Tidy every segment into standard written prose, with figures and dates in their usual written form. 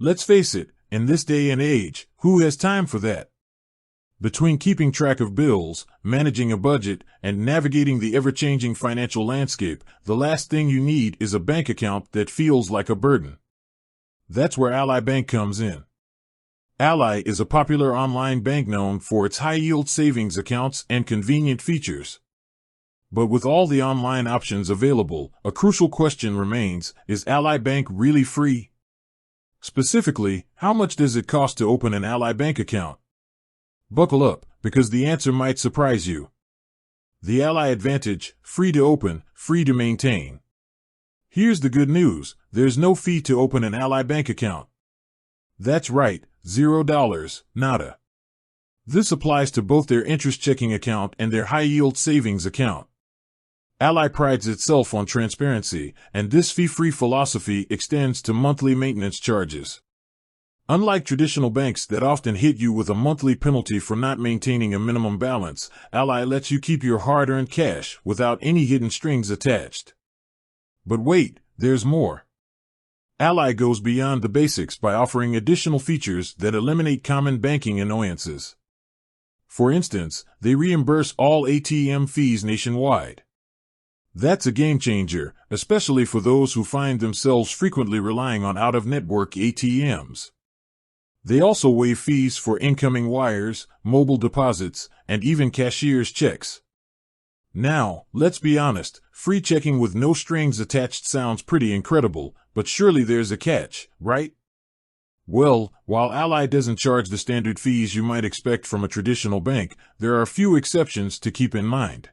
Let's face it, in this day and age, who has time for that? Between keeping track of bills, managing a budget, and navigating the ever-changing financial landscape, the last thing you need is a bank account that feels like a burden. That's where Ally Bank comes in. Ally is a popular online bank known for its high-yield savings accounts and convenient features. But with all the online options available, a crucial question remains: is Ally Bank really free? Specifically, how much does it cost to open an Ally Bank account? Buckle up, because the answer might surprise you. The Ally Advantage: free to open, free to maintain. Here's the good news: there's no fee to open an Ally Bank account. That's right, $0, nada. This applies to both their interest checking account and their high-yield savings account. Ally prides itself on transparency, and this fee-free philosophy extends to monthly maintenance charges. Unlike traditional banks that often hit you with a monthly penalty for not maintaining a minimum balance, Ally lets you keep your hard-earned cash without any hidden strings attached. But wait, there's more. Ally goes beyond the basics by offering additional features that eliminate common banking annoyances. For instance, they reimburse all ATM fees nationwide. That's a game changer, especially for those who find themselves frequently relying on out-of-network ATMs. They also waive fees for incoming wires, mobile deposits, and even cashier's checks. Now, let's be honest, free checking with no strings attached sounds pretty incredible, but surely there's a catch, right? Well, while Ally doesn't charge the standard fees you might expect from a traditional bank, there are a few exceptions to keep in mind.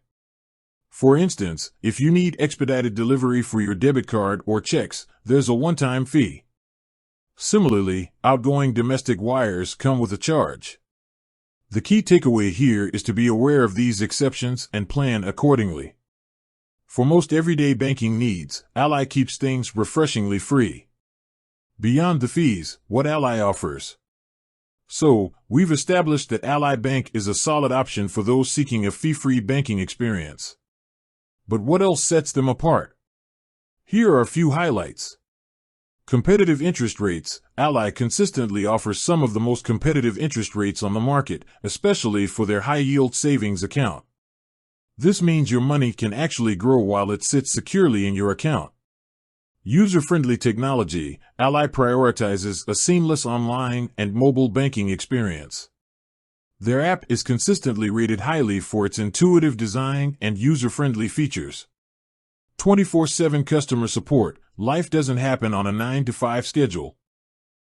For instance, if you need expedited delivery for your debit card or checks, there's a one-time fee. Similarly, outgoing domestic wires come with a charge. The key takeaway here is to be aware of these exceptions and plan accordingly. For most everyday banking needs, Ally keeps things refreshingly free. Beyond the fees, what Ally offers? So, we've established that Ally Bank is a solid option for those seeking a fee-free banking experience. But what else sets them apart? Here are a few highlights. Competitive interest rates. Ally consistently offers some of the most competitive interest rates on the market, especially for their high-yield savings account. This means your money can actually grow while it sits securely in your account. User-friendly technology. Ally prioritizes a seamless online and mobile banking experience. Their app is consistently rated highly for its intuitive design and user-friendly features. 24/7 customer support. Life doesn't happen on a 9-to-5 schedule.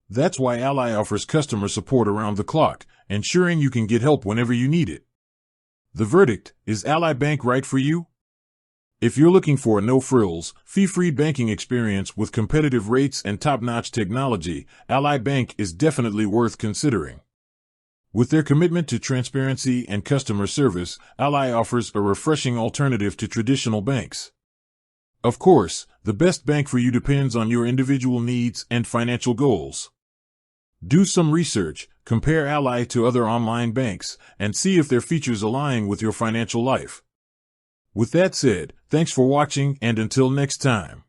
That's why Ally offers customer support around the clock, ensuring you can get help whenever you need it. The verdict: is Ally Bank right for you? If you're looking for a no-frills, fee-free banking experience with competitive rates and top-notch technology, Ally Bank is definitely worth considering. With their commitment to transparency and customer service, Ally offers a refreshing alternative to traditional banks. Of course, the best bank for you depends on your individual needs and financial goals. Do some research, compare Ally to other online banks, and see if their features align with your financial life. With that said, thanks for watching, and until next time.